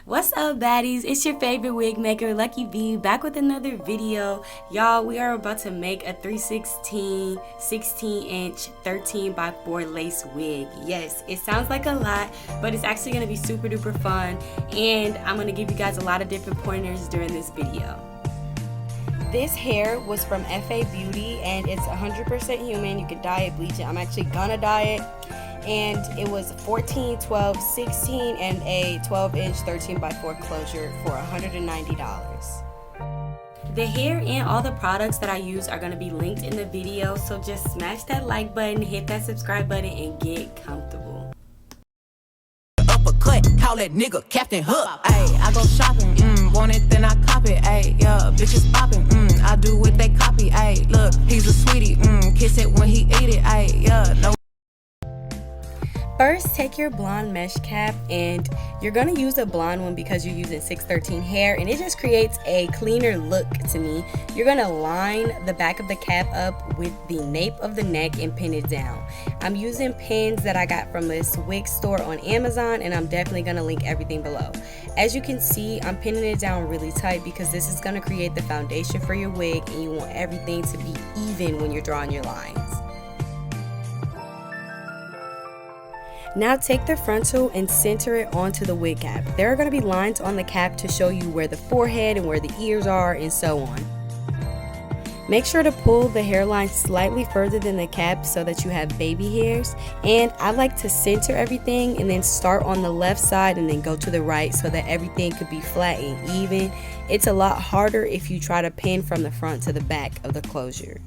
What's up, baddies? It's your favorite wig maker, Lucky B, back with another video. Y'all, we are about to make a 316 16-inch 13 by 4 lace wig. Yes, it sounds like a lot, but it's actually going to be super duper fun, and I'm going to give you guys a lot of different pointers during this video. This hair was from Fabeauty, and it's 100% human. You can dye it, bleach it. I'm actually gonna dye it. And it was 14, 12, 16, and a 12-inch 13 by 4 closure for $190. The hair and all the products that I use are going to be linked in the video, so just smash that like button, hit that subscribe button, and get comfortable. Uppercut, call that nigga Captain Hook. Ayy, I go shopping, want it then I cop it. Ayy, yeah, bitches popping, I do what they copy. Ayy, look, he's a sweetie, kiss it when he eat it. Ayy, yeah, no. First, take your blonde mesh cap, and you're going to use a blonde one because you're using 613 hair, and it just creates a cleaner look to me. You're going to line the back of the cap up with the nape of the neck and pin it down. I'm using pins that I got from this wig store on Amazon, and I'm definitely going to link everything below. As you can see, I'm pinning it down really tight because this is going to create the foundation for your wig, and you want everything to be even when you're drawing your lines. Now take the frontal and center it onto the wig cap. There are going to be lines on the cap to show you where the forehead and where the ears are and so on. Make sure to pull the hairline slightly further than the cap so that you have baby hairs. And I like to center everything and then start on the left side and then go to the right so that everything could be flat and even. It's a lot harder if you try to pin from the front to the back of the closure.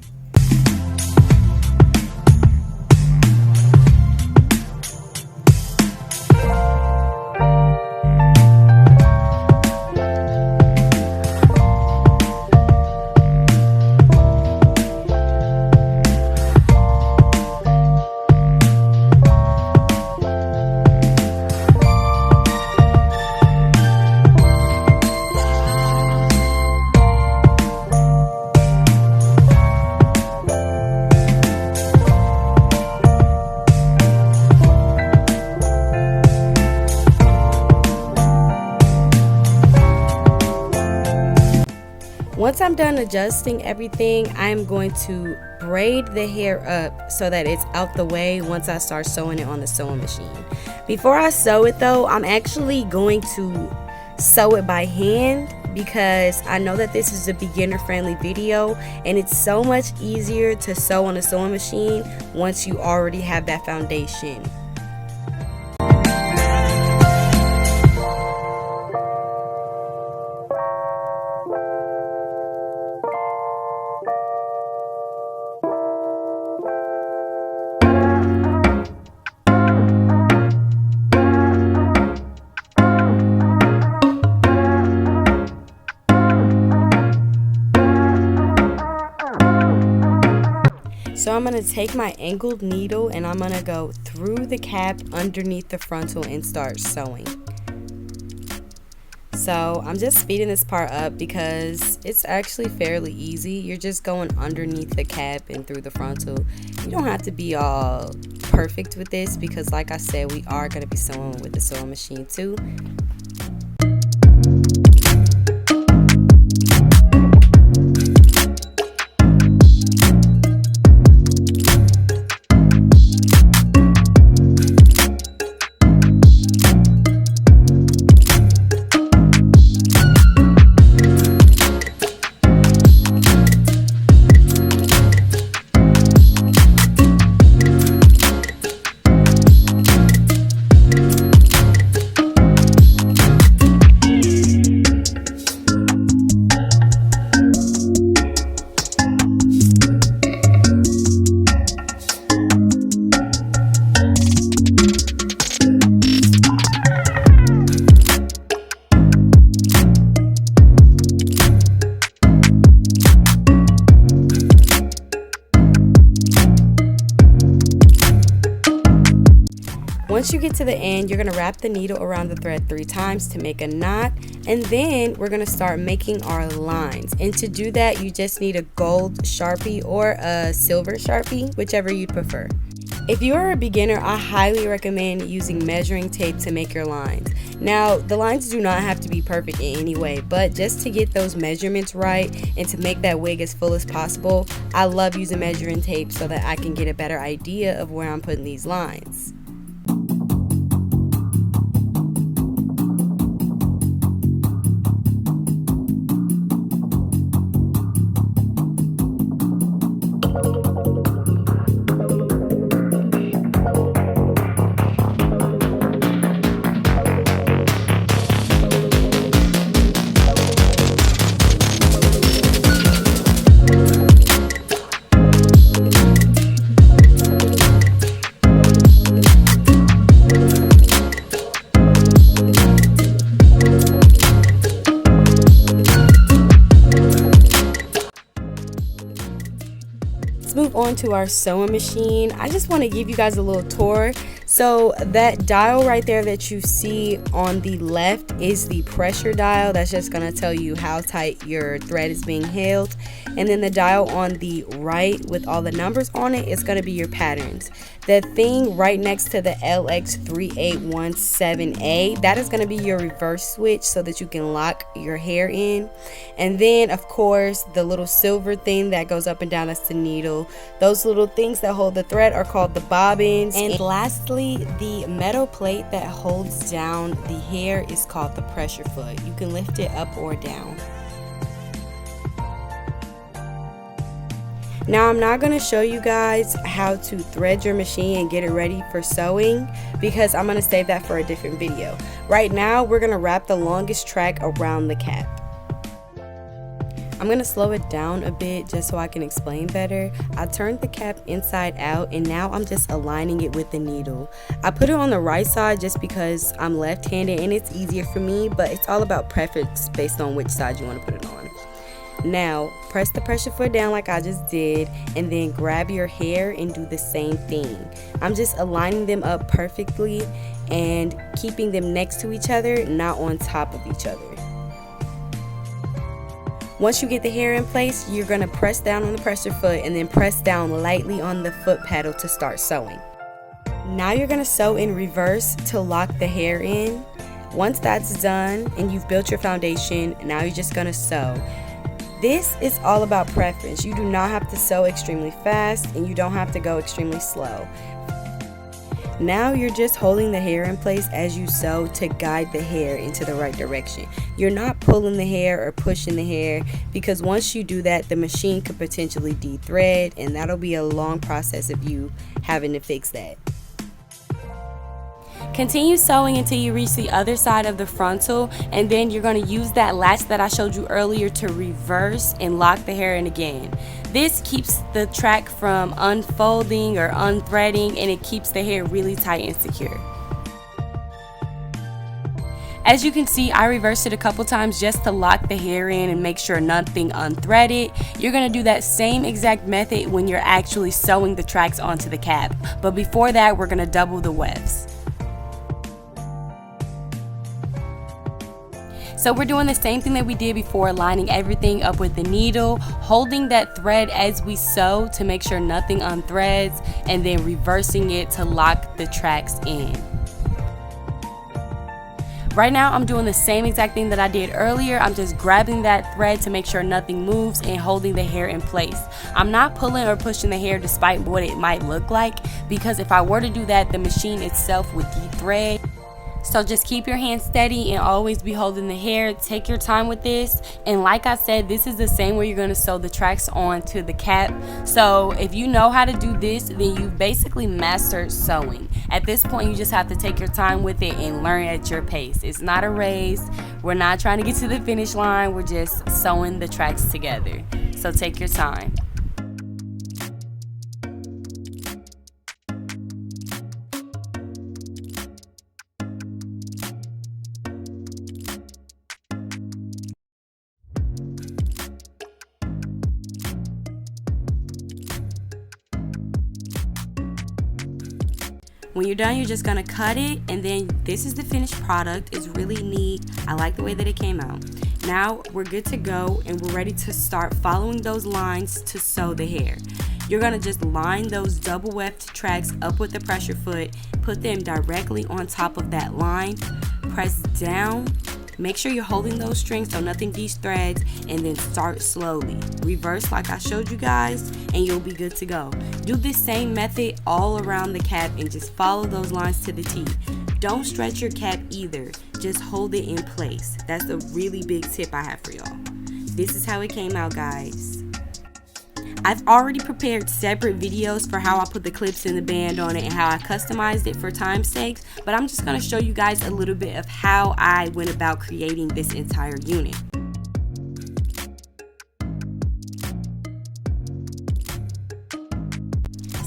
Once I'm done adjusting everything, I'm going to braid the hair up so that it's out the way once I start sewing it on the sewing machine. Before I sew it though, I'm actually going to sew it by hand because I know that this is a beginner friendly video, and it's so much easier to sew on a sewing machine once you already have that foundation. So I'm going to take my angled needle and I'm going to go through the cap underneath the frontal and start sewing. So I'm just speeding this part up because it's actually fairly easy. You're just going underneath the cap and through the frontal. You don't have to be all perfect with this because, like I said, we are going to be sewing with the sewing machine too. Once you get to the end, you're going to wrap the needle around the thread 3 times to make a knot, and then we're going to start making our lines. And to do that, you just need a gold Sharpie or a silver Sharpie, whichever you prefer. If you are a beginner, I highly recommend using measuring tape to make your lines. Now, the lines do not have to be perfect in any way, but just to get those measurements right and to make that wig as full as possible, I love using measuring tape so that I can get a better idea of where I'm putting these lines. Move on to our sewing machine. I just want to give you guys a little tour. So that dial right there that you see on the left is the pressure dial. That's just going to tell you how tight your thread is being held. And then the dial on the right with all the numbers on it is going to be your patterns. The thing right next to the LX3817A, that is going to be your reverse switch so that you can lock your hair in. And then of course the little silver thing that goes up and down, that's the needle. Those little things that hold the thread are called the bobbins. And lastly, the metal plate that holds down the hair is called the pressure foot. You can lift it up or down. Now I'm not going to show you guys how to thread your machine and get it ready for sewing because I'm going to save that for a different video. Right now we're going to wrap the longest track around the cap. I'm going to slow it down a bit just so I can explain better. I turned the cap inside out and now I'm just aligning it with the needle. I put it on the right side just because I'm left-handed and it's easier for me, but it's all about preference based on which side you want to put it on. Now press the pressure foot down like I just did and then grab your hair and do the same thing. I'm just aligning them up perfectly and keeping them next to each other, not on top of each other. Once you get the hair in place, you're going to press down on the pressure foot and then press down lightly on the foot pedal to start sewing. Now you're going to sew in reverse to lock the hair in. Once that's done and you've built your foundation, now you're just going to sew. This is all about preference. You do not have to sew extremely fast and you don't have to go extremely slow. Now you're just holding the hair in place as you sew to guide the hair into the right direction. You're not pulling the hair or pushing the hair because once you do that, the machine could potentially de-thread and that'll be a long process of you having to fix that. Continue sewing until you reach the other side of the frontal, and then you're going to use that latch that I showed you earlier to reverse and lock the hair in again. This keeps the track from unfolding or unthreading, and it keeps the hair really tight and secure. As you can see, I reversed it a couple times just to lock the hair in and make sure nothing unthreaded. You're going to do that same exact method when you're actually sewing the tracks onto the cap, but before that we're going to double the wefts. So we're doing the same thing that we did before, lining everything up with the needle, holding that thread as we sew to make sure nothing unthreads, and then reversing it to lock the tracks in. Right now I'm doing the same exact thing that I did earlier. I'm just grabbing that thread to make sure nothing moves and holding the hair in place. I'm not pulling or pushing the hair despite what it might look like, because if I were to do that, the machine itself would de-thread. So just keep your hand steady and always be holding the hair. Take your time with this. And like I said, this is the same way you're going to sew the tracks onto the cap. So if you know how to do this, then you basically mastered sewing. At this point, you just have to take your time with it and learn at your pace. It's not a race. We're not trying to get to the finish line. We're just sewing the tracks together. So take your time. When you're done, you're just gonna cut it, and then this is the finished product. It's really neat. I like the way that it came out. Now we're good to go, and we're ready to start following those lines to sew the hair. you're gonna just line those double weft tracks up with the pressure foot, put them directly on top of that line, press down, make sure you're holding those strings so nothing de-threads, and then start slowly. Reverse like I showed you guys, and you'll be good to go. Do this same method all around the cap and just follow those lines to the T. Don't stretch your cap either, just hold it in place. That's a really big tip I have for y'all. This is how it came out, guys. I've already prepared separate videos for how I put the clips in the band on it and how I customized it for time's sake, but I'm just going to show you guys a little bit of how I went about creating this entire unit.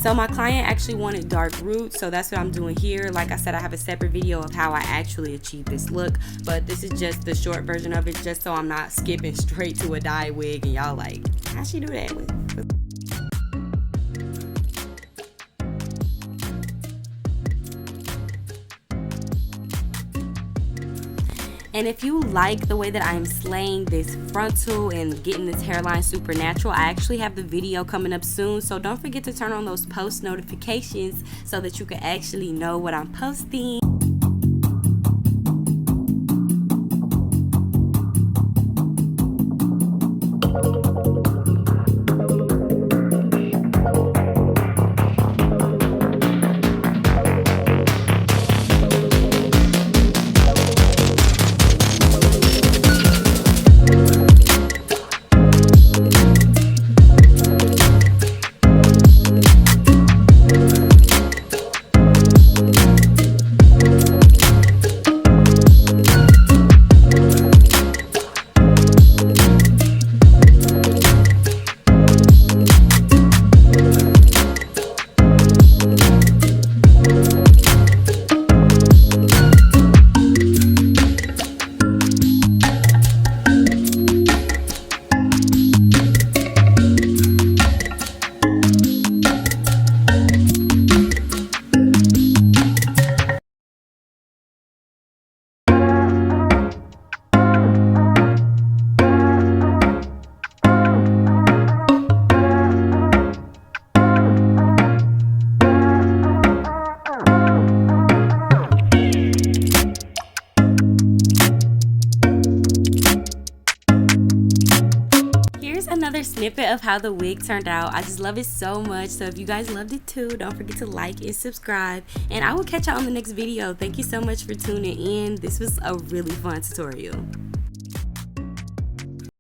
So my client actually wanted dark roots, so that's what I'm doing here. Like I said, I have a separate video of how I actually achieved this look, but this is just the short version of it, just so I'm not skipping straight to a dye wig and y'all like, how'd she do that with? And if you like the way that I'm slaying this frontal and getting this hairline super natural, I actually have the video coming up soon, so don't forget to turn on those post notifications so that you can actually know what I'm posting. Another snippet of how the wig turned out. I just love it so much, so if you guys loved it too, don't forget to like and subscribe, and I will catch y'all on the next video. Thank you so much for tuning in. This was a really fun tutorial.